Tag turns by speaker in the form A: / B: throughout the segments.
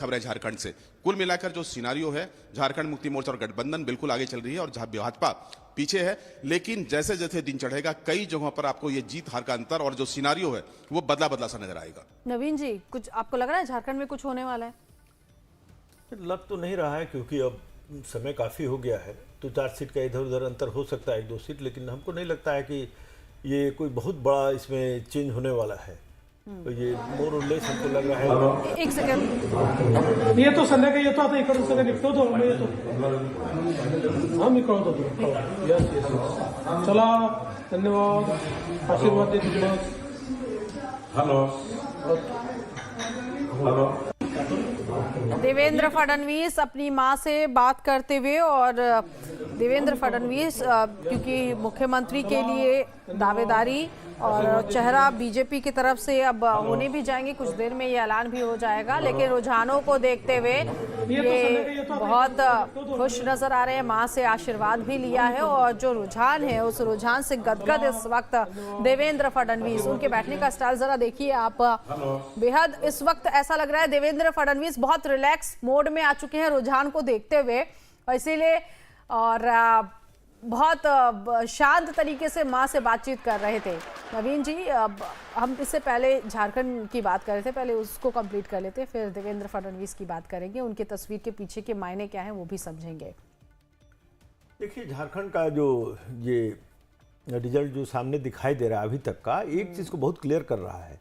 A: खबर है झारखंड से। कुल मिलाकर जो सिनारियो है, झारखंड मुक्ति मोर्चा और गठबंधन बिल्कुल आगे चल रही है और भाजपा पीछे है। लेकिन जैसे जैसे दिन चढ़ेगा कई जगहों पर आपको ये जीत हार का अंतर और जो सिनारियो है वो बदला बदला सा नजर आएगा।
B: नवीन जी, कुछ आपको लग रहा है झारखंड में कुछ होने वाला है?
C: लग तो नहीं रहा है, क्योंकि अब समय काफ़ी हो गया है। तो 4 सीट का इधर उधर अंतर हो सकता है, 1-2 सीट, लेकिन हमको नहीं लगता है कि ये कोई बहुत बड़ा इसमें चेंज होने वाला है। तो ये मोर और लेस हमको लग रहा है।
B: एक सेकंड,
D: ये तो संध्या का येतो आता इकडून सगळं निघतो तो मी येतो हा मी कळतो तुला यस यस चला धन्यवाद आशीर्वाद दे तुझे
E: हेलो हेलो।
B: देवेंद्र फडणवीस अपनी मां से बात करते हुए, और देवेंद्र फडणवीस क्योंकि मुख्यमंत्री के लिए दावेदारी और चेहरा बीजेपी की तरफ से अब होने भी जाएंगे, कुछ देर में ये ऐलान भी हो जाएगा। लेकिन रुझानों को देखते हुए ये बहुत खुश नजर आ रहे हैं, मां से आशीर्वाद भी लिया है और जो रुझान है उस रुझान से गदगद इस वक्त देवेंद्र फडणवीस। उनके बैठने का स्टाइल जरा देखिए आप, बेहद इस वक्त ऐसा लग रहा है देवेंद्र फडणवीस बहुत रिलैक्स मोड में आ चुके हैं रुझान को देखते हुए, इसीलिए और बहुत शांत तरीके से मां से बातचीत कर रहे थे। नवीन जी, अब हम इससे पहले झारखंड की बात कर रहे थे, पहले उसको कंप्लीट कर लेते, फिर देवेंद्र फडणवीस की बात करेंगे, उनके तस्वीर के पीछे के मायने क्या हैं वो भी समझेंगे।
C: देखिए, झारखंड का जो ये रिजल्ट जो सामने दिखाई दे रहा है अभी तक का, एक चीज़ को बहुत क्लियर कर रहा है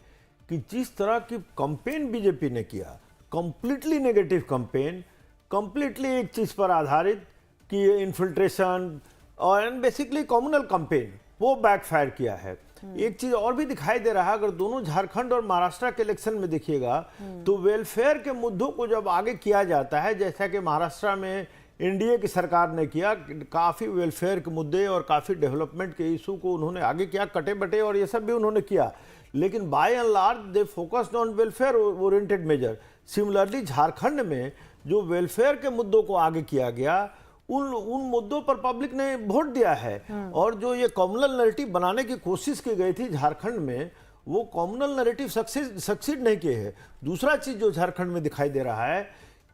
C: कि जिस तरह की कंपेन बीजेपी ने किया, कंप्लीटली नेगेटिव कंपेन, कंप्लीटली एक चीज़ पर आधारित कि इन्फिल्ट्रेशन और बेसिकली कम्युनल कंपेन, वो बैकफायर किया है। एक चीज और भी दिखाई दे रहा है, अगर दोनों झारखंड और महाराष्ट्र के इलेक्शन में देखिएगा तो वेलफेयर के मुद्दों को जब आगे किया जाता है, जैसा कि महाराष्ट्र में एनडीए की सरकार ने किया, काफ़ी वेलफेयर के मुद्दे और काफ़ी डेवलपमेंट के इशू को उन्होंने आगे किया, कटे बटे और ये सब भी उन्होंने किया, लेकिन by and large they focused on welfare oriented measure. Similarly Jharkhand में जो वेलफेयर के मुद्दों को आगे किया गया, उन मुद्दों पर पब्लिक ने वोट दिया है। और जो ये कम्युनल नैरेटिव बनाने की कोशिश की गई थी झारखंड में, वो कम्युनल नैरेटिव सक्सीड नहीं किए है। दूसरा चीज जो झारखंड में दिखाई दे रहा है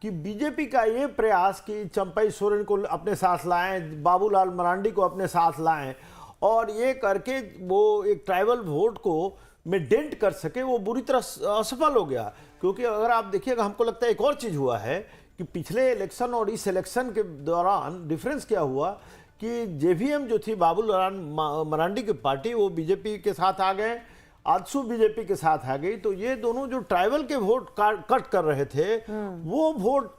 C: कि बीजेपी का ये प्रयास कि चंपई सोरेन को अपने साथ लाएं, बाबूलाल मरांडी को अपने साथ लाएं और ये करके वो एक ट्राइबल वोट को में डेंट कर सके, वो बुरी तरह असफल हो गया। क्योंकि अगर आप देखिएगा, हमको लगता है एक और चीज हुआ है कि पिछले इलेक्शन और इस इलेक्शन के दौरान डिफरेंस क्या हुआ कि जेवीएम जो थी बाबूलाल मरांडी की पार्टी, वो बीजेपी के साथ आ गए, आजसू बीजेपी के साथ आ गई। तो ये दोनों जो ट्राइबल के वोट कट कर रहे थे, वो वोट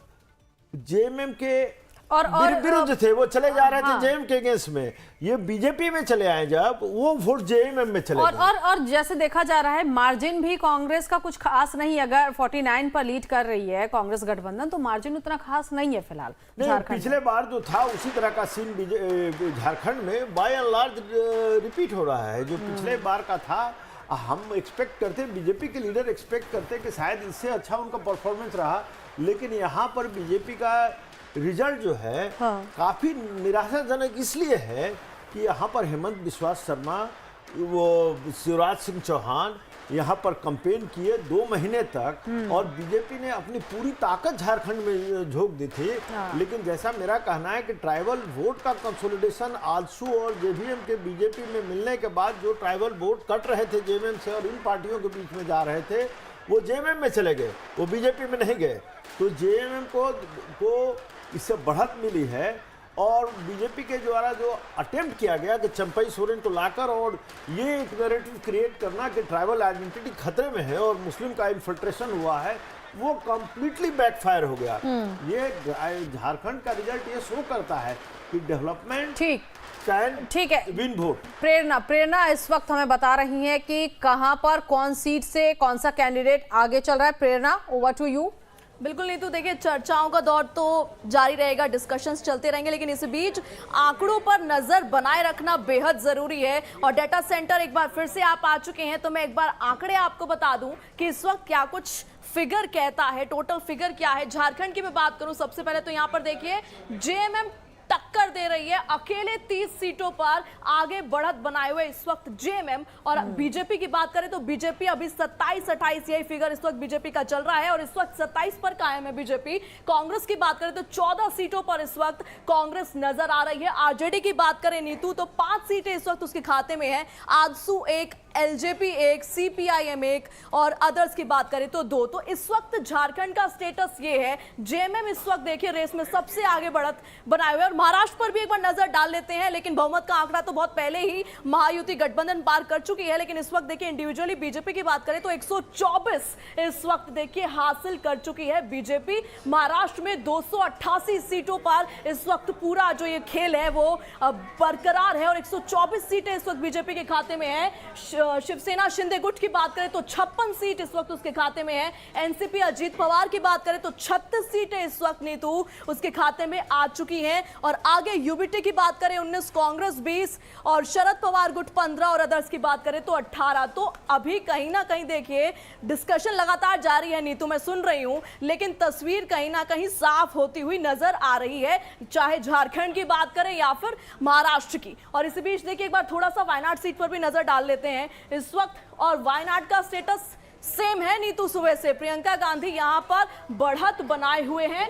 C: जेएमएम के और विरुद्ध थे, वो चले जा रहे थे जेएम के अगेंस्ट में। ये बीजेपी में चले आए, जब वो वोट जेएमएम में चले
B: और जैसे देखा जा रहा है मार्जिन भी कांग्रेस का कुछ खास नहीं। अगर 49 पर लीड कर रही है कांग्रेस गठबंधन, तो मार्जिन उतना खास नहीं है फिलहाल झारखंड।
C: पिछले बार जो था उसी तरह का सीन झारखंड में बाय एंड लार्ज रिपीट हो रहा है जो पिछले बार का था। हम एक्सपेक्ट करते, बीजेपी के लीडर एक्सपेक्ट करते कि शायद इससे अच्छा उनका परफॉर्मेंस रहा, लेकिन यहाँ पर बीजेपी का रिजल्ट जो है काफी निराशाजनक इसलिए है कि यहाँ पर हेमंत बिस्वा शर्मा, वो शिवराज सिंह चौहान यहाँ पर कैंपेन किए 2 महीने तक और बीजेपी ने अपनी पूरी ताकत झारखंड में झोंक दी थी। लेकिन जैसा मेरा कहना है कि ट्राइबल वोट का कंसोलिडेशन आजसू और जेवीएम के बीजेपी में मिलने के बाद जो ट्राइबल वोट कट रहे थे जेएमएम से और इन पार्टियों के बीच में जा रहे थे, वो जेएमएम में चले गए, वो बीजेपी में नहीं गए। तो जेएमएम को इससे बढ़त मिली है और बीजेपी के द्वारा जो अटेम्प्ट किया गया कि चंपई सोरेन को लाकर और ये एक नैरेटिव क्रिएट करना कि ट्राइबल आइडेंटिटी खतरे में है और मुस्लिम का इन्फिल्ट्रेशन हुआ है, वो कंप्लीटली बैकफायर हो गया। ये झारखंड का रिजल्ट ये शो करता है कि डेवलपमेंट
B: ठीक है।
C: Win vote.
B: प्रेरणा इस वक्त हमें बता रही है कि कहां पर कौन सीट से कौन सा कैंडिडेट आगे चल रहा है। प्रेरणा, ओवर टू यू।
F: बिल्कुल नहीं, तो देखिए चर्चाओं का दौर तो जारी रहेगा, डिस्कशंस चलते रहेंगे, लेकिन इस बीच आंकड़ों पर नजर बनाए रखना बेहद जरूरी है। और डाटा सेंटर एक बार फिर से आप आ चुके हैं, तो मैं एक बार आंकड़े आपको बता दूं कि इस वक्त क्या कुछ फिगर कहता है, टोटल फिगर क्या है। झारखंड की मैं बात करूं सबसे पहले, तो यहाँ पर देखिए जेएमएम टक्कर दे रही है। अकेले 30 सीटों पर आगे बढ़त बनाए हुए इस वक्त जेएमएम। और बीजेपी की बात करें तो बीजेपी अभी 27-28 यही फिगर इस वक्त बीजेपी का चल रहा है और इस वक्त 27 पर कायम है बीजेपी। कांग्रेस की बात करें तो 14 सीटों पर इस वक्त कांग्रेस नजर आ रही है। आरजेडी की बात करें नीतू तो 5 सीटें इस वक्त उसके खाते में है। आजसू 1, एलजेपी 1, सीपीआईएम 1 और अदर्स की बात करें तो 2। तो इस वक्त झारखंड का स्टेटस ये है, जेएमएम इस वक्त देखिए रेस में सबसे आगे बढ़त बनाए हुए। और महाराष्ट्र पर भी एक बार नजर डाल लेते हैं, लेकिन बहुमत का आंकड़ा तो बहुत पहले ही महायुति गठबंधन पार कर चुकी है। लेकिन इस वक्त देखिए इंडिविजुअली बीजेपी की बात करें तो 124 इस वक्त देखिए हासिल कर चुकी है बीजेपी। महाराष्ट्र में 288 सीटों पर इस वक्त पूरा जो ये खेल है वो बरकरार है और 124 सीटें इस वक्त बीजेपी के खाते में है। शिवसेना शिंदे गुट की बात करें तो 56 सीट इस वक्त उसके खाते में है। एनसीपी अजीत पवार की बात करें तो 36 सीटें इस वक्त नीतू उसके खाते में आ चुकी हैं। और आगे यूबीटी की बात करें 19, कांग्रेस 20 और शरद पवार गुट 15 और अदर्स की बात करें तो 18। तो अभी कहीं ना कहीं देखिए डिस्कशन लगातार जारी है नीतू, मैं सुन रही हूं, लेकिन तस्वीर कहीं ना कहीं साफ होती हुई नजर आ रही है, चाहे झारखंड की बात करें या फिर महाराष्ट्र की। और इसी बीच देखिए एक बार थोड़ा सा वायनाड सीट पर भी नजर डाल लेते हैं इस वक्त। और वायनाड का स्टेटस सेम है नीतू, सुबह से प्रियंका गांधी यहां पर बढ़त बनाए हुए हैं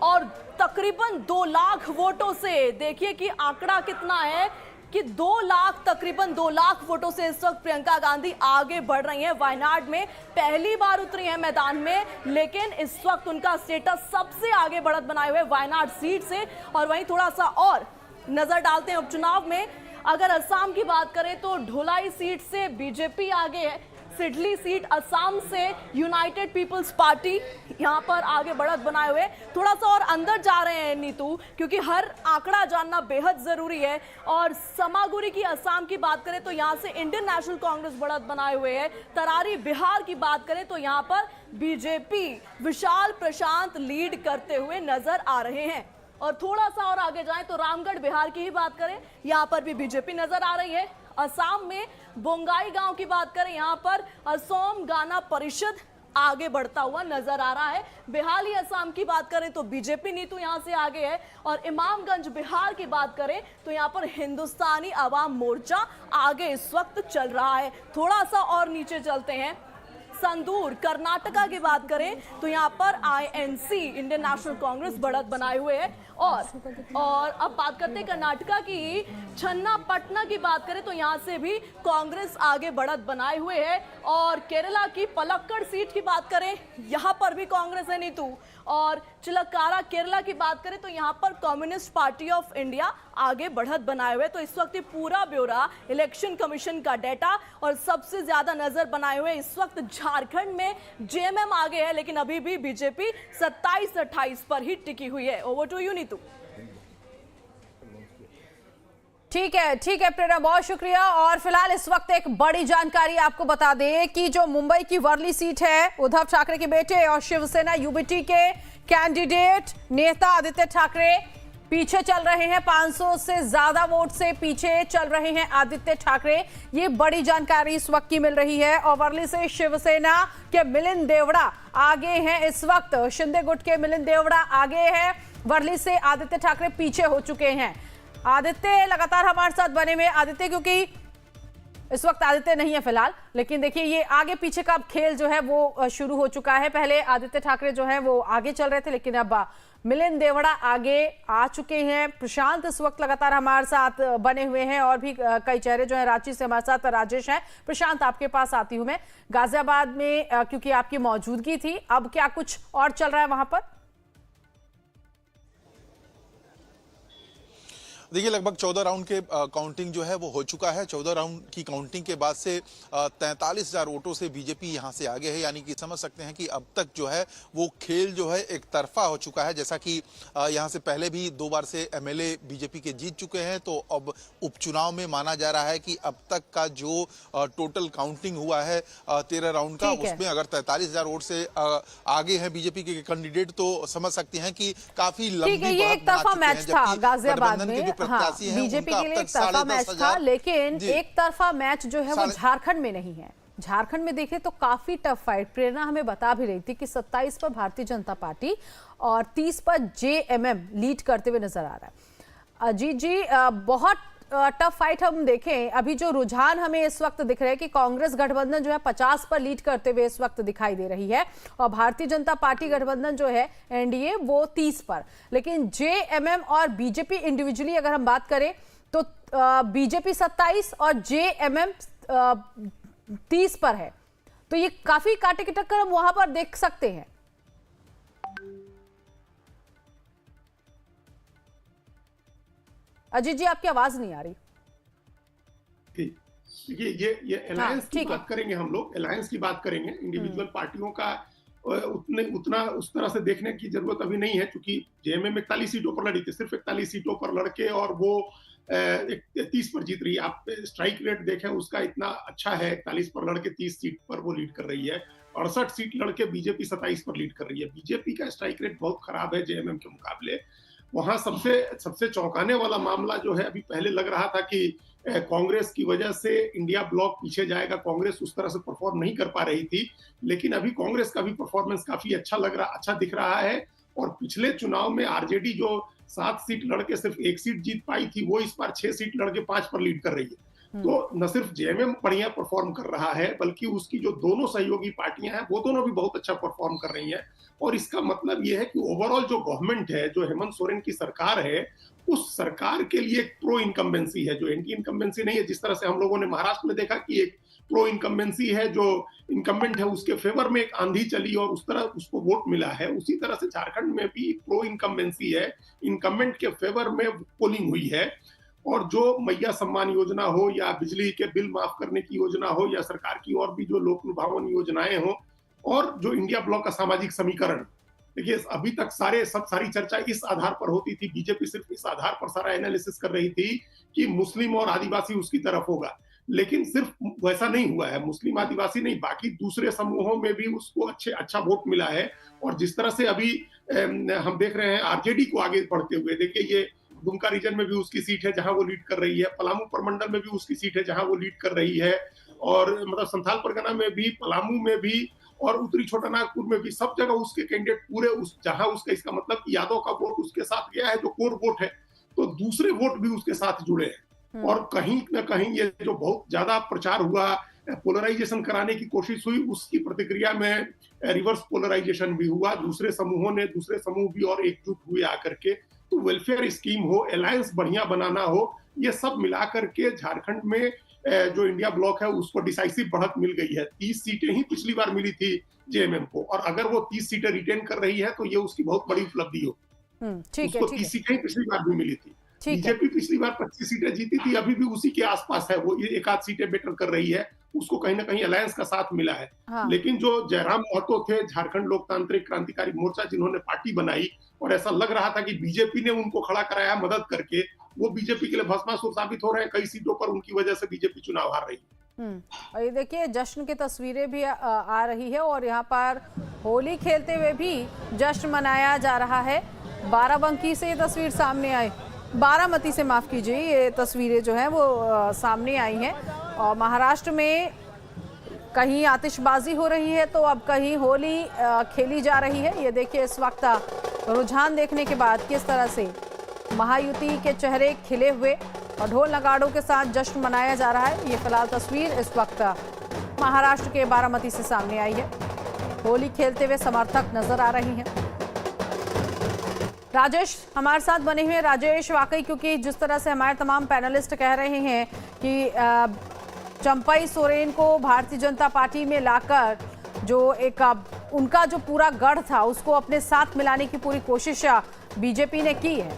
F: और तकरीबन 2 लाख वोटों से, देखिए कि आंकड़ा कितना है कि 2 लाख, तकरीबन 2 लाख वोटों से इस वक्त प्रियंका गांधी आगे बढ़ रही हैं। वायनाड में पहली बार उतरी हैं मैदान में, लेकिन इस वक्त उनका स्टेटस सबसे आगे बढ़त बनाए हुए वायनाड सीट से। और वहीं थोड़ा सा और नजर डालते हैं उपचुनाव में। अगर असम की बात करें तो ढोलाई सीट से बीजेपी आगे है, सिडली सीट असम से यूनाइटेड पीपल्स पार्टी यहां पर आगे बढ़त बनाए हुए। थोड़ा सा और अंदर जा रहे हैं नीतू, क्योंकि हर आंकड़ा जानना बेहद जरूरी है। और समागुरी की असम की बात करें तो यहां से इंडियन नेशनल कांग्रेस बढ़त बनाए हुए है। तरारी बिहार की बात करें तो यहां पर बीजेपी विशाल प्रशांत लीड करते हुए नजर आ रहे हैं। और थोड़ा सा और आगे जाएं तो रामगढ़ बिहार की ही बात करें, यहां पर भी बीजेपी नजर आ रही है। असम में बोंगाई गांव की बात करें, यहां पर असम गाना परिषद आगे बढ़ता हुआ नजर आ रहा है। बेहाली असम की बात करें तो बीजेपी नीतू यहां से आगे है। और इमामगंज बिहार की बात करें तो यहां पर हिंदुस्तानी अवाम मोर्चा आगे इस वक्त चल रहा है। थोड़ा सा और नीचे चलते हैं, संदूर कर्नाटका की बात करें तो यहां पर आईएनसी इंडियन नेशनल कांग्रेस बढ़त बनाए हुए है। और अब बात करते हैं कर्नाटका की, चन्नापटना की बात करें तो यहां से भी कांग्रेस आगे बढ़त बनाए हुए है। और केरला की पलक्कड़ सीट की बात करें, यहां पर भी कांग्रेस है नीतू। और चिलक्कारा केरला की बात करें तो यहां पर कम्युनिस्ट पार्टी ऑफ इंडिया आगे बढ़त बनाए हुए। तो इस वक्त पूरा ब्यौरा इलेक्शन कमीशन का डेटा और सबसे ज्यादा नजर बनाए हुए इस वक्त झारखंड में जेएमएम आगे है, लेकिन अभी भी बीजेपी 27-28 पर ही टिकी हुई है। Over to you Neetu.
B: ठीक है प्रेरणा, बहुत शुक्रिया। और फिलहाल इस वक्त एक बड़ी जानकारी आपको बता दें कि जो मुंबई की वर्ली सीट है, उद्धव ठाकरे के बेटे और शिवसेना यूबीटी के कैंडिडेट नेता आदित्य ठाकरे पीछे चल रहे हैं। 500 से ज्यादा वोट से पीछे चल रहे हैं आदित्य ठाकरे। ये बड़ी जानकारी इस वक्त की मिल रही है। और वर्ली से शिवसेना के मिलिंद देवड़ा आगे हैं इस वक्त, शिंदे गुट के मिलिंद देवड़ा आगे हैं। वर्ली से आदित्य ठाकरे पीछे हो चुके हैं। आदित्य लगातार हमारे साथ बने हुए, आदित्य क्योंकि इस वक्त आदित्य नहीं है फिलहाल, लेकिन देखिए ये आगे पीछे का खेल जो है वो शुरू हो चुका है। पहले आदित्य ठाकरे जो है वो आगे चल रहे थे, लेकिन अब मिलिंद देवड़ा आगे आ चुके हैं। प्रशांत इस वक्त लगातार हमारे साथ बने हुए हैं और भी कई चेहरे जो हैं। रांची से हमारे साथ राजेश हैं। प्रशांत, आपके पास आती हूं मैं। गाजियाबाद में क्योंकि आपकी मौजूदगी थी, अब क्या कुछ और चल रहा है वहां पर?
G: देखिए लगभग 14 राउंड के काउंटिंग जो है वो हो चुका है। 14 राउंड की काउंटिंग के बाद से 43,000 वोटों से बीजेपी यहां से आगे है, यानी कि समझ सकते हैं कि अब तक जो है वो खेल जो है एक तरफा हो चुका है। जैसा कि यहां से पहले भी 2 बार से एमएलए बीजेपी के जीत चुके हैं, तो अब उपचुनाव में माना जा रहा है कि अब तक का जो टोटल काउंटिंग हुआ है 13 राउंड का, उसमें अगर 43,000 वोट से आगे है बीजेपी के कैंडिडेट, तो समझ सकते हैं कि काफी लंबी
B: एक तरफा मैच था गाजियाबाद में। हाँ, बीजेपी के लिए एक तरफा मैच था, लेकिन एक तरफा मैच जो है वो झारखंड में नहीं है। झारखंड में देखें तो काफी टफ फाइट, प्रेरणा हमें बता भी रही थी कि 27 पर भारतीय जनता पार्टी और 30 पर जेएमएम लीड करते हुए नजर आ रहा है। अजीत जी, बहुत टफ फाइट हम देखें, अभी जो रुझान हमें इस वक्त दिख रहा है कि कांग्रेस गठबंधन जो है 50 पर लीड करते हुए इस वक्त दिखाई दे रही है और भारतीय जनता पार्टी गठबंधन जो है एनडीए वो 30 पर। लेकिन जेएमएम और बीजेपी इंडिविजुअली अगर हम बात करें तो बीजेपी 27 और जेएमएम 30 पर है। तो ये काफी कांटे की टक्कर हम वहां पर देख सकते हैं। अजीत जी, आपकी आवाज नहीं आ रही।
H: देखिए, ये अलायंस की बात करेंगे, हम लोग अलायंस की बात करेंगे। इंडिविजुअल पार्टियों का उतना उस तरह से देखने की जरूरत अभी नहीं है, क्योंकि जेएमएम 41 सीटों पर लड़ी थी, सिर्फ 41 सीटों पर लड़के और वो 30 पर जीत रही है। आप स्ट्राइक रेट देखें, उसका इतना अच्छा है, 41 पर लड़के 30 सीट पर वो लीड कर रही है। 68 सीट लड़के बीजेपी 27 पर लीड कर रही है। बीजेपी का स्ट्राइक रेट बहुत खराब है जेएमएम के मुकाबले। वहां सबसे चौंकाने वाला मामला जो है, अभी पहले लग रहा था कि कांग्रेस की वजह से इंडिया ब्लॉक पीछे जाएगा, कांग्रेस उस तरह से परफॉर्म नहीं कर पा रही थी, लेकिन अभी कांग्रेस का भी परफॉर्मेंस काफी अच्छा दिख रहा है। और पिछले चुनाव में आरजेडी जो 7 सीट लड़के सिर्फ 1 सीट जीत पाई थी, वो इस बार 6 सीट लड़के 5 पर लीड कर रही है। तो न सिर्फ जेएमएम बढ़िया परफॉर्म कर रहा है, बल्कि उसकी जो दोनों सहयोगी पार्टियां हैं वो दोनों भी बहुत अच्छा परफॉर्म कर रही हैं। और इसका मतलब ये है कि ओवरऑल जो गवर्नमेंट है, जो हेमंत सोरेन की सरकार है, उस सरकार के लिए एक प्रो इनकम्बेंसी है, जो एंटी इनकम्बेंसी नहीं है। जिस तरह से हम लोगों ने महाराष्ट्र में देखा कि एक प्रो इनकम्बेंसी है, जो इनकम्बेंट है उसके फेवर में एक आंधी चली और उस तरह उसको वोट मिला है, उसी तरह से झारखंड में भी प्रो इनकम्बेंसी है, इनकम्बेंट के फेवर में पोलिंग हुई है। और जो मैया सम्मान योजना हो या बिजली के बिल माफ करने की योजना हो या सरकार की और भी जो लोक लुभावन योजनाएं हो, और जो इंडिया ब्लॉक का सामाजिक समीकरण, देखिए अभी तक सारी चर्चा इस आधार पर होती थी, बीजेपी सिर्फ इस आधार पर सारा एनालिसिस कर रही थी कि मुस्लिम और आदिवासी उसकी तरफ होगा, लेकिन सिर्फ वैसा नहीं हुआ है। मुस्लिम आदिवासी नहीं, बाकी दूसरे समूहों में भी उसको अच्छा वोट मिला है। और जिस तरह से अभी हम देख रहे हैं आरजेडी को आगे बढ़ते हुए, देखिए ये दुमका रीजन में भी उसकी सीट है जहां वो लीड कर रही है, पलामू प्रमंडल में भी उसकी सीट है जहां वो लीड कर रही है, और मतलब संथाल परगना में भी, पलामू में भी और उत्तरी छोटा नागपुर में भी, सब जगह उसके कैंडिडेट पूरे जहां उसका, इसका मतलब यादव का वोट उसके साथ गया है जो कोर वोट है, तो दूसरे वोट भी उसके साथ जुड़े हैं। और कहीं ना कहीं ये जो बहुत ज्यादा प्रचार हुआ, पोलराइजेशन कराने की कोशिश हुई, उसकी प्रतिक्रिया में रिवर्स पोलराइजेशन भी हुआ। दूसरे समूह भी और एकजुट हुए आकर के। तो वेलफेयर स्कीम हो, अलायंस बढ़िया बनाना हो, ये सब मिलाकर के झारखंड में जो इंडिया ब्लॉक है उसको डिसाइसिव बढ़त मिल गई है। 30 सीटें ही पिछली बार मिली थी जेएमएम को, और अगर वो 30 सीटें रिटेन कर रही है तो ये उसकी बहुत बड़ी उपलब्धि हो। उसको 30 सीटें ही पिछली बार भी मिली थी। बीजेपी पिछली बार 25 सीटें जीती थी, अभी भी उसी के आसपास है, वो एक आध सीटें बेटर कर रही है, उसको कहीं ना कहीं अलायंस का साथ मिला है। हाँ। लेकिन जो जयराम महतो थे, झारखंड लोकतांत्रिक क्रांतिकारी मोर्चा, जिन्होंने पार्टी बनाई और ऐसा लग रहा था कि बीजेपी ने उनको खड़ा कराया मदद करके, वो बीजेपी के लिए भस्मासुर साबित हो रहे हैं। कई सीटों पर उनकी वजह से बीजेपी चुनाव हार रही है।
B: और ये देखिए जश्न की तस्वीरें भी आ रही है, और यहाँ पर होली खेलते हुए भी जश्न मनाया जा रहा है। बाराबंकी से ये तस्वीर सामने आई, बारामती से माफ कीजिए, ये तस्वीरें जो हैं वो सामने आई हैं। और महाराष्ट्र में कहीं आतिशबाजी हो रही है तो अब कहीं होली खेली जा रही है। ये देखिए इस वक्त रुझान देखने के बाद किस तरह से महायुति के चेहरे खिले हुए और ढोल नगाड़ों के साथ जश्न मनाया जा रहा है। ये फिलहाल तस्वीर इस वक्त महाराष्ट्र के बारामती से सामने आई है। होली खेलते हुए समर्थक नजर आ रही हैं। राजेश हमारे साथ बने हुए। राजेश, वाकई क्योंकि जिस तरह से हमारे तमाम पैनलिस्ट कह रहे हैं कि चंपई सोरेन को भारतीय जनता पार्टी में लाकर जो एक उनका जो पूरा गढ़ था उसको अपने साथ मिलाने की पूरी कोशिश बीजेपी ने की है,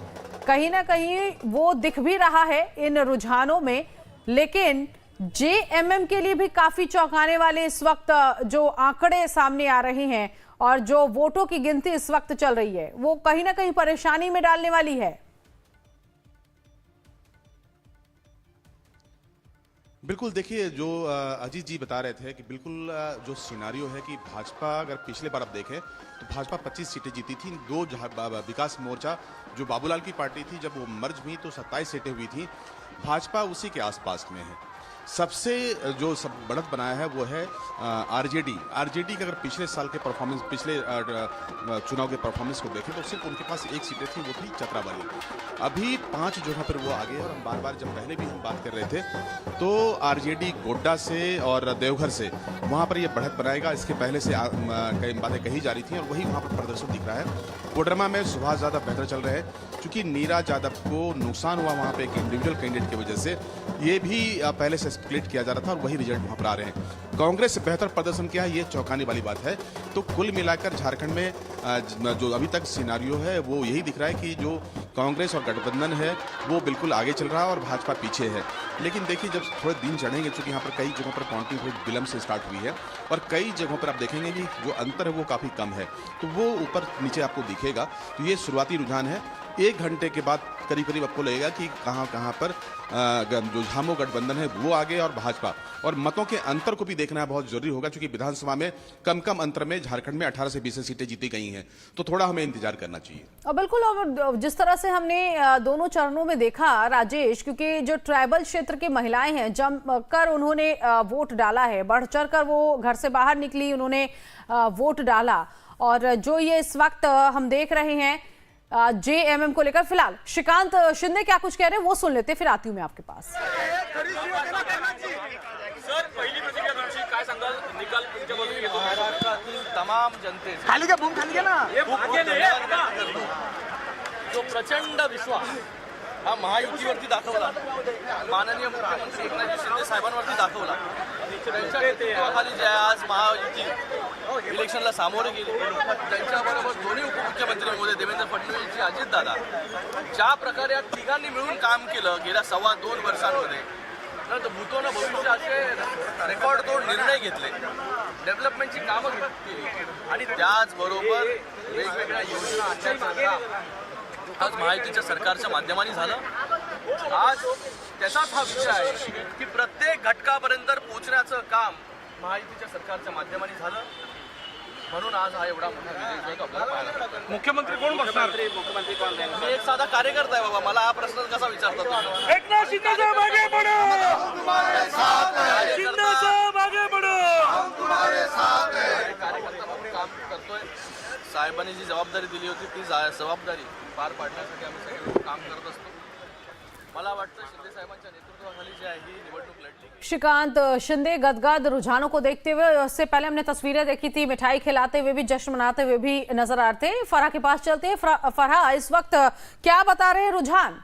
B: कहीं ना कहीं वो दिख भी रहा है इन रुझानों में। लेकिन जेएमएम के लिए भी काफी चौंकाने वाले इस वक्त जो आंकड़े सामने आ रहे हैं और जो वोटों की गिनती इस वक्त चल रही है, वो कहीं ना कहीं परेशानी में डालने वाली है।
A: बिल्कुल, देखिए जो अजीत जी बता रहे थे कि बिल्कुल जो सिनारियो है कि भाजपा अगर पिछले बार आप देखें तो भाजपा 25 सीटें जीती थी। दो विकास मोर्चा जो बाबूलाल की पार्टी थी, जब वो मर्ज हुई तो 27 सीटें हुई थी। भाजपा उसी के आसपास में है। सबसे जो सब बढ़त बनाया है वो है आरजेडी का अगर पिछले साल के परफॉर्मेंस, पिछले चुनाव के परफॉर्मेंस को देखें तो सिर्फ उनके पास एक सीटें थी, वो थी चतरा वाली। अभी 5 जगह पर वो आगे, और हम बार बार जब पहले भी हम बात कर रहे थे तो आरजेडी गोड्डा से और देवघर से वहाँ पर ये बढ़त बनाएगा, इसके पहले से कई बातें कही जा रही थी और वही वहाँ पर प्रदर्शन दिख रहा है। कोडरमा में सुभाष यादव बेहतर चल रहे हैं, क्योंकि नीरा यादव को नुकसान हुआ वहाँ पे एक इंडिविजुअल कैंडिडेट की वजह से, ये भी पहले से स्प्लिट किया जा रहा था और वही रिजल्ट वहाँ पर आ रहे हैं। कांग्रेस से बेहतर प्रदर्शन किया है, ये चौंकाने वाली बात है। तो कुल मिलाकर झारखंड में जो अभी तक सिनारियो है वो यही दिख रहा है कि जो कांग्रेस और गठबंधन है वो बिल्कुल आगे चल रहा है और भाजपा पीछे है। लेकिन देखिए जब थोड़े दिन चढ़ेंगे, चूंकि यहाँ पर कई जगहों पर काउंटिंग थोड़ी विलंब से स्टार्ट हुई है और कई जगहों पर आप देखेंगे कि जो अंतर है वो काफ़ी कम है, तो वो ऊपर नीचे आपको दिखेगा। तो ये शुरुआती रुझान है। 1 घंटे के बाद करीब करीब आपको लगेगा कि कहाँ पर जो झामो गठबंधन है वो आगे और भाजपा, और मतों के अंतर को भी देखना बहुत जरूरी होगा, क्योंकि विधानसभा में कम अंतर में झारखंड में 18 से 20 सीटें जीती गई हैं, तो थोड़ा हमें इंतजार करना चाहिए।
B: और बिल्कुल, और जिस तरह से हमने दोनों चरणों में देखा राजेश, क्योंकि जो ट्राइबल क्षेत्र की महिलाएं हैं जमकर उन्होंने वोट डाला है, बढ़ चढ़ कर वो घर से बाहर निकली, उन्होंने वोट डाला। और जो ये इस वक्त हम देख रहे हैं जेएमएम को लेकर, फिलहाल श्रीकांत शिंदे क्या कुछ कह रहे हैं वो सुन लेते, फिर आती हूं मैं आपके पास।
I: सर, पहिली प्रतिक्रिया तुमची काय सांगाल? निकाल तुमच्या बाजूने घेतो महाराष्ट्रातील तमाम जनते
J: खाली घ्या ना
I: जो प्रचंड विश्वास हा महायुतीवरती दाखवला, माननीय मुख्यमंत्री एकनाथ शिंदे साहेबांवरती दाखवला, त्यांच्या नेतृत्वाखाली जे आज महायुती इलेक्शनला सामोरे गेली, त्यांच्याबरोबर दोन्ही उपमुख्यमंत्री महोदय देवेंद्र फडणवीस, अजितदादा, ज्या प्रकारे या तिघांनी मिळून काम केलं गेल्या 2.25 वर्षांमध्ये, तर भूतोनं भविष्याचे रेकॉर्ड तोड निर्णय घेतले, डेव्हलपमेंटची कामं केली आणि त्याचबरोबर वेगवेगळ्या योजना आज महायुतीच्या सरकारच्या माध्यमाने झालं। आज त्याचाच हा विषय आहे की प्रत्येक घटकापर्यंत पोहोचण्याचं काम महायुतीच्या सरकारच्या माध्यमाने झालं, म्हणून आज हा एवढा मोठा विजय जो आपल्याला पाहायला मिळाला।
J: मुख्यमंत्री कोण बसणार?
I: मुख्यमंत्री कोण? मी एक साधा कार्यकर्ता आहे बाबा, मला हा प्रश्न कसा विचारता तुम्ही?
J: एकनाथ शिंदे साहब आगे बढ़ो, शिंदे साहब आगे बढ़ो,
I: कार्यकर्ता म्हणून काम करतोय, साहेबांनी जी जबाबदारी दिली होती ती जबाबदारी पार पाडण्यासाठी आम्ही सगळे काम करत असतो। मला वाटतं शिंदे साहेबांच्या नेतृत्वाखाली जी आहे ही निवडणूक लढली।
B: श्रीकांत शिंदे गदगद रुझानों को देखते हुए, उससे पहले हमने तस्वीरें देखी थी मिठाई खिलाते हुए भी, जश्न मनाते हुए भी नजर आ रहे थे। फरहा के पास चलते हैं। फरहा, इस वक्त क्या बता रहे हैं रुझान?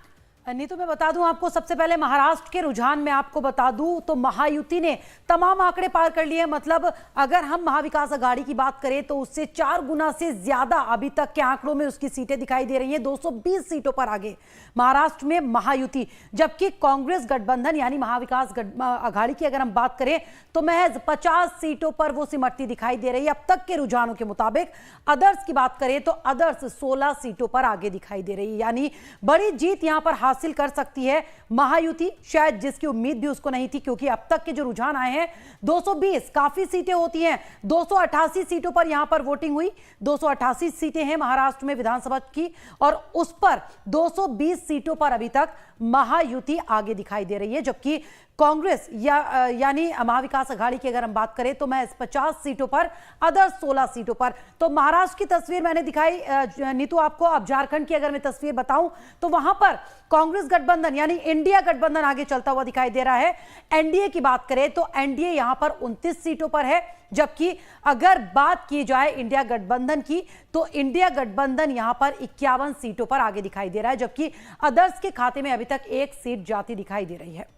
K: नीतू, मैं बता दूं आपको, सबसे पहले महाराष्ट्र के रुझान में आपको बता दूं तो महायुति ने तमाम आंकड़े पार कर लिए। मतलब अगर हम महाविकास आघाड़ी की बात करें तो उससे 4 गुना से ज्यादा अभी तक के आंकड़ों में उसकी सीटें दिखाई दे रही हैं, 220 सीटों पर आगे महाराष्ट्र में महायुति। जबकि कांग्रेस गठबंधन यानी महाविकास आघाड़ी की अगर हम बात करें तो महज 50 सीटों पर वो सिमटती दिखाई दे रही है अब तक के रुझानों के मुताबिक। अदर्स की बात करें तो अदर्स 16 सीटों पर आगे दिखाई दे रही है, यानी बड़ी जीत यहां पर हासिल कर सकती है महायुति, शायद जिसकी उम्मीद भी उसको नहीं थी, क्योंकि अब तक के जो रुझान आए हैं 220 काफी सीटें होती हैं, 288 सीटों पर यहां पर वोटिंग हुई, 288 सीटें हैं महाराष्ट्र में विधानसभा की, और उस पर 220 सीटों पर अभी तक महायुति आगे दिखाई दे रही है। जबकि कांग्रेस यानी महाविकास आघाड़ी की अगर हम बात करें तो मैं 50 सीटों पर, अदर 16 सीटों पर। तो महाराष्ट्र की तस्वीर मैंने दिखाई नीतू आपको। अब झारखंड की अगर मैं तस्वीर बताऊं तो वहां पर कांग्रेस गठबंधन यानी इंडिया गठबंधन आगे चलता हुआ दिखाई दे रहा है। एनडीए की बात करें तो एनडीए यहां पर 29 सीटों पर है, जबकि अगर बात की जाए इंडिया गठबंधन की तो इंडिया गठबंधन यहां पर 51 सीटों पर आगे दिखाई दे रहा है, जबकि अदर्स के खाते में अभी तक 1 सीट जाती दिखाई दे रही है।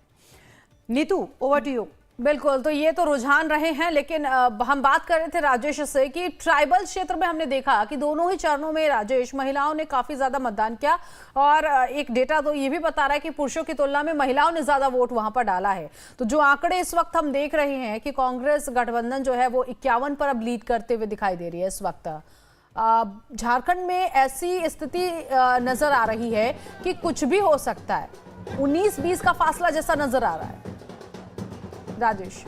K: Neetu, over to you.
B: बिल्कुल, तो ये तो रुझान रहे हैं, लेकिन हम बात कर रहे थे राजेश से कि ट्राइबल क्षेत्र में हमने देखा कि दोनों ही चरणों में राजेश महिलाओं ने काफी ज्यादा मतदान किया, और एक डेटा तो ये भी बता रहा है कि पुरुषों की तुलना में महिलाओं ने ज्यादा वोट वहां पर डाला है। तो जो आंकड़े इस वक्त हम देख रहे हैं कि कांग्रेस गठबंधन जो है वो 51 पर अब लीड करते हुए दिखाई दे रही है इस वक्त। झारखंड में ऐसी स्थिति नजर आ रही है कि कुछ भी हो सकता है, 19-20 का फासला जैसा नजर आ रहा है। राजेश,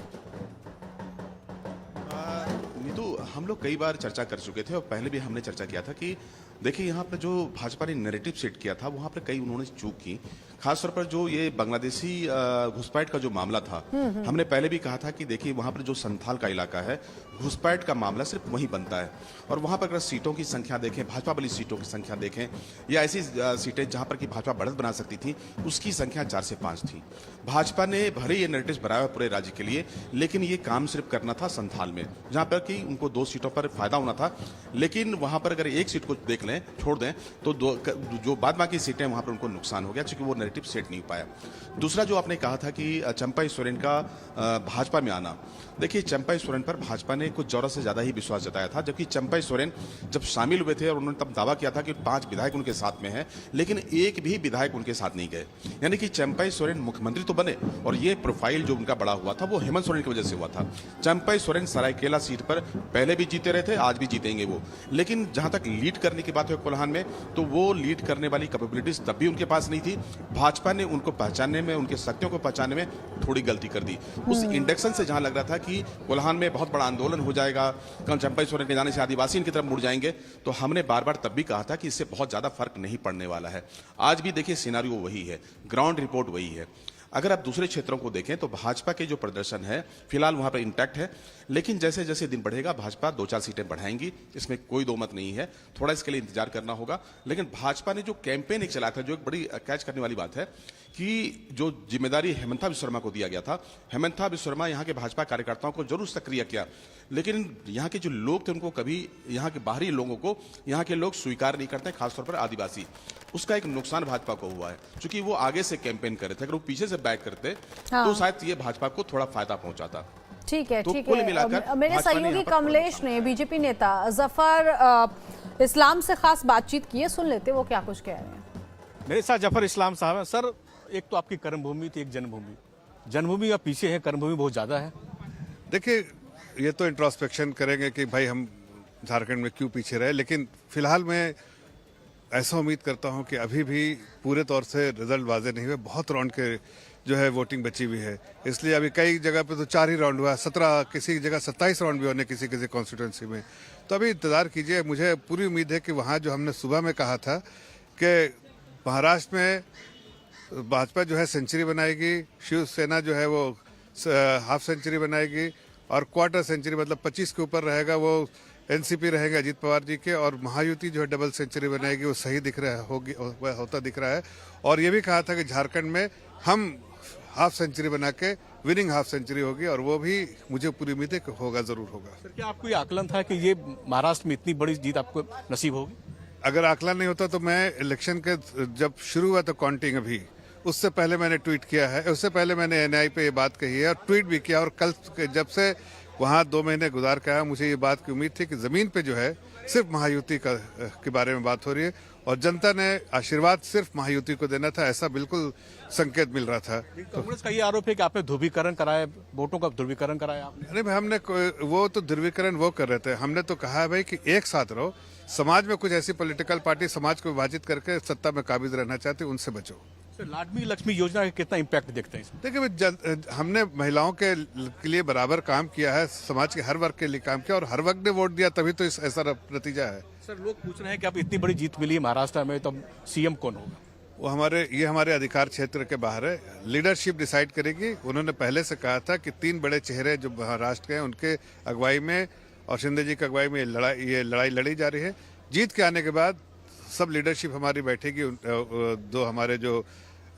A: नीतू, हम लोग कई बार चर्चा कर चुके थे और पहले भी हमने चर्चा किया था कि देखिए यहाँ पर जो भाजपा ने नैरेटिव सेट किया था वहां पर कई उन्होंने चूक की। खासतौर पर जो ये बांग्लादेशी घुसपैठ का जो मामला था, हमने पहले भी कहा था कि देखिए वहां पर जो संथाल का इलाका है, घुसपैठ का मामला सिर्फ वहीं बनता है। और वहां पर अगर सीटों की संख्या देखें, भाजपा वाली सीटों की संख्या देखें, या ऐसी सीटें जहां पर कि भाजपा बढ़त बना सकती थी, उसकी संख्या 4 से 5 थी। भाजपा ने भले ये नैरेटिव बनाया पूरे राज्य के लिए, लेकिन ये काम सिर्फ करना था संथाल में, जहां पर कि उनको 2 सीटों पर फायदा होना था। लेकिन वहां पर अगर एक सीट को देख लें, छोड़ दें, तो जो बाद बाकी सीटें वहां पर उनको नुकसान हो गया, क्योंकि वो नैरेटिव सेट नहीं हो पाया। दूसरा जो आपने कहा था कि चंपाई सोरेन का भाजपा में आना, देखिए चंपाई सोरेन पर भाजपा ने कुछ जरूरत से ज्यादा ही विश्वास जताया था, जबकि चंपाई सोरेन जब शामिल हुए थे और उन्होंने तब दावा किया था कि 5 विधायक उनके साथ में हैं, लेकिन एक भी विधायक उनके साथ नहीं गए। यानी कि चंपाई सोरेन मुख्यमंत्री तो बने, और ये प्रोफाइल जो उनका बड़ा हुआ था वो हेमंत सोरेन की वजह से हुआ था। चंपाई सोरेन सरायकेला सीट पर पहले भी जीते रहे थे, आज भी जीतेंगे वो। लेकिन जहां तक लीड करने की बात है कोल्हान में, तो वो लीड करने वाली कैपेबिलिटीज तब भी उनके पास नहीं थी। भाजपा ने उनको पहचानने में, उनके शक्तियों को पहचानने में थोड़ी गलती कर दी। उस इंडक्शन से जहां लग रहा था कि कोल्हान में बहुत बड़ा आंदोलन हो जाएगा, कल चंपाई सोरेन के जाने से आदिवासी इनकी तरफ मुड़ जाएंगे, तो हमने बार बार तब भी कहा था कि इससे बहुत ज्यादा फर्क नहीं पड़ने वाला है। आज भी देखिए सिनेरियो वही है, ग्राउंड रिपोर्ट वही है। अगर आप दूसरे क्षेत्रों को देखें तो भाजपा के जो प्रदर्शन है फिलहाल वहां पर इंटैक्ट है, लेकिन जैसे जैसे दिन बढ़ेगा भाजपा 2-4 सीटें बढ़ाएंगी, इसमें कोई दो मत नहीं है। थोड़ा इसके लिए इंतजार करना होगा। लेकिन भाजपा ने जो कैंपेन एक चलाया था, जो एक बड़ी कैच करने वाली बात है कि जो जिम्मेदारी हेमंता विश्व शर्मा को दिया गया था, हेमंता विश्व शर्मा यहाँ के भाजपा कार्यकर्ताओं को जरूर सक्रिय किया, लेकिन यहाँ के जो लोग थे उनको कभी, यहाँ के बाहरी लोगों को यहाँ के लोग स्वीकार नहीं करते, खासतौर पर आदिवासी। उसका एक नुकसान भाजपा को हुआ है, क्योंकि वो आगे से कैंपेन कर रहे थे। अगर वो पीछे से बैक करते तो शायद ये भाजपा को थोड़ा फायदा पहुंचाता।
B: ठीक है,
A: तो
B: ठीक
A: कुल
B: है।
A: मिलाकर
B: मेरे सहयोगी कमलेश ने बीजेपी नेता जफर इस्लाम से खास बातचीत की है, सुन लेते वो क्या कुछ कह रहे हैं।
L: मेरे साथ जफर इस्लाम साहब हैं। सर, एक तो आपकी कर्मभूमि थी, एक जन्मभूमि। जन्मभूमि का पीछे है, कर्मभूमि बहुत ज़्यादा है।
E: देखिए, ये तो इंट्रोस्पेक्शन करेंगे कि भाई हम झारखंड में क्यों पीछे रहे, लेकिन फिलहाल मैं ऐसा उम्मीद करता हूं कि अभी भी पूरे तौर से रिजल्ट वाजे नहीं हुए। बहुत राउंड के जो है वोटिंग बची हुई है, इसलिए अभी कई जगह पे तो 4 ही राउंड हुआ, 17, किसी जगह 27 राउंड भी होने किसी किसी कॉन्स्टिट्यूंसी में। तो अभी इंतजार कीजिए। मुझे पूरी उम्मीद है कि वहाँ जो हमने सुबह में कहा था कि महाराष्ट्र में भाजपा जो है सेंचुरी बनाएगी, शिवसेना जो है वो हाफ सेंचुरी बनाएगी, और क्वार्टर सेंचुरी मतलब 25 के ऊपर रहेगा वो एनसीपी रहेगा अजीत पवार जी के, और महायुति जो है डबल सेंचुरी बनाएगी, वो सही दिख रहा होगी, वह होता दिख रहा है। और ये भी कहा था कि झारखंड में हम हाफ सेंचुरी बना के विनिंग हाफ सेंचुरी होगी, और वो भी मुझे पूरी उम्मीद है कि होगा, जरूर होगा।
L: सर, क्या आपको ये आकलन था कि ये महाराष्ट्र में इतनी बड़ी जीत आपको नसीब होगी?
E: अगर आकलन नहीं होता तो मैं इलेक्शन के जब शुरू हुआ तो काउंटिंग, अभी उससे पहले मैंने ट्वीट किया है, उससे पहले मैंने एनआई पे ये बात कही है और ट्वीट भी किया, और कल जब से वहाँ 2 महीने गुजार के आया, मुझे ये बात की उम्मीद थी कि जमीन पे जो है सिर्फ महायुति के बारे में बात हो रही है, और जनता ने आशीर्वाद सिर्फ महायुति को देना था, ऐसा बिल्कुल संकेत मिल रहा था।
L: कांग्रेस का ये आरोप है कि आपने ध्रुवीकरण कराया, वोटों का ध्रुवीकरण कराया आपने।
E: नहीं, हमने वो तो ध्रुवीकरण वो कर रहे थे, हमने तो कहा है भाई कि एक साथ रहो। समाज में कुछ ऐसी पॉलिटिकल पार्टी समाज को विभाजित करके सत्ता में काबिज रहना चाहती, उनसे बचो।
L: लाडली लक्ष्मी योजना का कितना इम्पैक्ट देखते हैं?
E: देखिए, हमने महिलाओं के लिए बराबर काम किया है, समाज के हर वर्ग के लिए काम किया, और हर वर्ग ने वोट दिया, तभी तो ऐसा नतीजा है।
L: सर, लोग पूछ रहे हैं कि अब इतनी बड़ी जीत मिली है महाराष्ट्र में, तो सीएम कौन होगा?
E: वो हमारे अधिकार क्षेत्र के बाहर है, लीडरशिप डिसाइड करेगी। उन्होंने पहले से कहा था कि 3 बड़े चेहरे जो महाराष्ट्र के हैं उनके अगुवाई में और शिंदे जी की अगुवाई में ये लड़ाई लड़ी जा रही है। जीत के आने के बाद सब लीडरशिप हमारी बैठेगी, 2 हमारे जो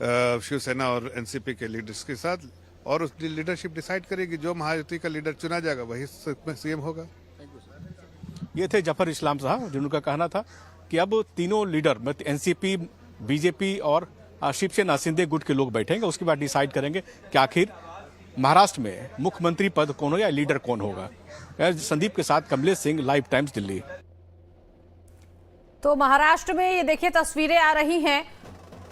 E: शिवसेना और एनसीपी के लीडर्स के साथ, और उस लीडरशिप डिसाइड करेगी, जो महायुति का लीडर चुना जाएगा वही सीएम होगा।
L: ये थे जफर इस्लाम साहब, जिनका कहना था कि अब तीनों लीडर मतलब एनसीपी, बीजेपी और शिवसेना शिंदे गुट के लोग बैठेंगे, उसके बाद डिसाइड करेंगे कि आखिर महाराष्ट्र में मुख्यमंत्री पद कौन होगा या लीडर कौन होगा। संदीप के साथ कमलेश सिंह, लाइव टाइम्स, दिल्ली।
B: तो महाराष्ट्र में ये देखिए तस्वीरें आ रही हैं,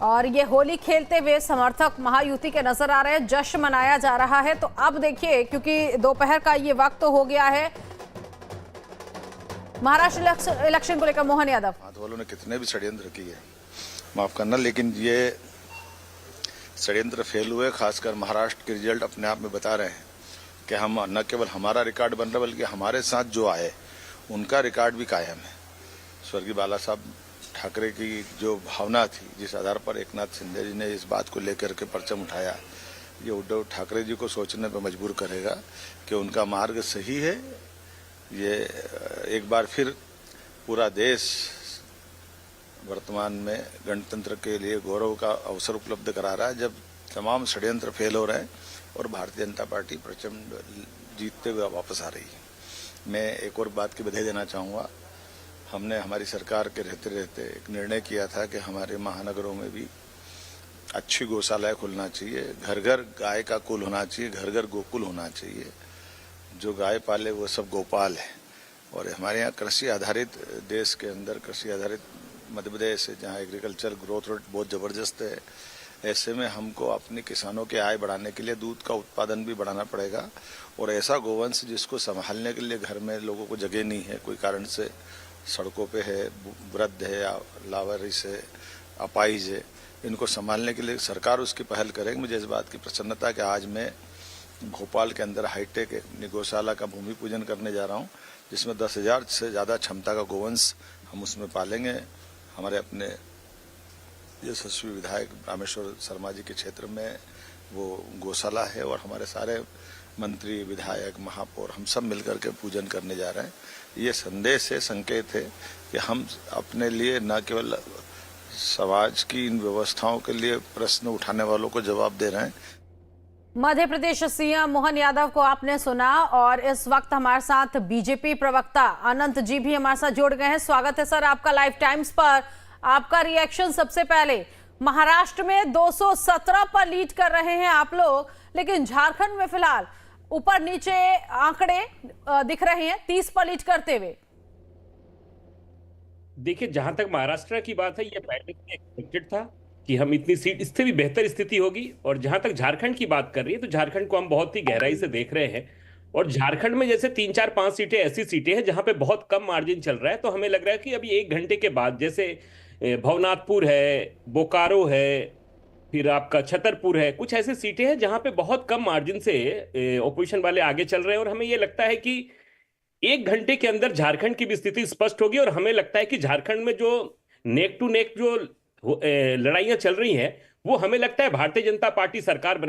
B: और ये होली खेलते हुए समर्थक महायुति के नजर आ रहे हैं, जश्न मनाया जा रहा है। तो अब देखिए, क्योंकि दोपहर का ये वक्त हो गया है, महाराष्ट्र इलेक्शन को लेकर मोहन यादव।
M: हाथ वालों ने कितने भी षड्यंत्र किए, माफ करना, लेकिन ये षड्यंत्र फेल हुए। खासकर महाराष्ट्र के रिजल्ट अपने आप में बता रहे हैं कि हम न केवल हमारा रिकॉर्ड बन रहा, बल्कि हमारे साथ जो आए उनका रिकॉर्ड भी कायम है। स्वर्गीय बाला साहब ठाकरे की जो भावना थी, जिस आधार पर एकनाथ शिंदे जी ने इस बात को लेकर के परचम उठाया, ये उद्धव ठाकरे जी को सोचने पर मजबूर करेगा कि उनका मार्ग सही है। ये एक बार फिर पूरा देश वर्तमान में गणतंत्र के लिए गौरव का अवसर उपलब्ध करा रहा है, जब तमाम षड्यंत्र फेल हो रहे हैं और भारतीय जनता पार्टी प्रचंड जीतते हुए वापस आ रही है। मैं एक और बात की बधाई देना चाहूँगा। हमने हमारी सरकार के रहते रहते एक निर्णय किया था कि हमारे महानगरों में भी अच्छी गौशालाएं खुलना चाहिए, घर घर गाय का कुल होना चाहिए, घर घर गोकुल होना चाहिए। जो गाय पाले वो सब गोपाल है। और हमारे यहाँ कृषि आधारित, देश के अंदर कृषि आधारित मध्य प्रदेश है, जहाँ एग्रीकल्चर ग्रोथ रेट बहुत ज़बरदस्त है। ऐसे में हमको अपने किसानों की आय बढ़ाने के लिए दूध का उत्पादन भी बढ़ाना पड़ेगा और ऐसा गोवंश जिसको संभालने के लिए घर में लोगों को जगह नहीं है, कोई कारण से सड़कों पे है, वृद्ध है या लावारिस है, अपाहिज है, इनको संभालने के लिए सरकार उसकी पहल करेगी। मुझे इस बात की प्रसन्नता है कि आज मैं भोपाल के अंदर हाईटेक गौशाला का भूमि पूजन करने जा रहा हूँ, जिसमें 10,000 से ज़्यादा क्षमता का गोवंश हम उसमें पालेंगे। हमारे अपने यशस्वी विधायक रामेश्वर शर्मा जी के क्षेत्र में वो गौशाला है और हमारे सारे मंत्री, विधायक, महापौर हम सब मिलकर के पूजन करने जा रहे हैं। ये संदेश है, संकेत है कि हम अपने लिए न केवल समाज की इन व्यवस्थाओं के लिए प्रश्न उठाने वालों को जवाब दे रहे हैं।
B: मध्य प्रदेश सीएम मोहन यादव को आपने सुना और इस वक्त हमारे साथ बीजेपी प्रवक्ता अनंत जी भी हमारे साथ जुड़ गए हैं। स्वागत है सर आपका लाइव टाइम्स पर। आपका रिएक्शन सबसे पहले। महाराष्ट्र में 217 पर लीड कर रहे हैं आप लोग, लेकिन झारखंड में फिलहाल ऊपर नीचे आंकड़े दिख रहे हैं 30 पर लीड करते हुए।
N: देखिए, जहां तक महाराष्ट्र की बात है, ये पहले से एक्सपेक्टेड था कि हम इतनी सीट, इससे भी बेहतर स्थिति होगी। और जहां तक झारखंड की बात कर रही है, तो झारखंड को हम बहुत ही गहराई से देख रहे हैं। और झारखंड में जैसे 3, 4, 5 सीटें ऐसी सीटें हैं जहां पे बहुत कम मार्जिन चल रहा है, तो हमें लग रहा है कि अभी 1 घंटे के बाद, जैसे भवनाथपुर है, बोकारो है, फिर आपका छतरपुर है, कुछ ऐसे सीटें हैं जहां पे बहुत कम मार्जिन से ऑपोजिशन वाले आगे चल रहे हैं। और हमें ये लगता है कि 1 घंटे के अंदर झारखंड की भी स्थिति स्पष्ट होगी। और हमें लगता है कि झारखंड में जो नेक टू नेक जो लड़ाइयां चल रही हैं, वो हमें लगता है भारतीय जनता पार्टी सरकार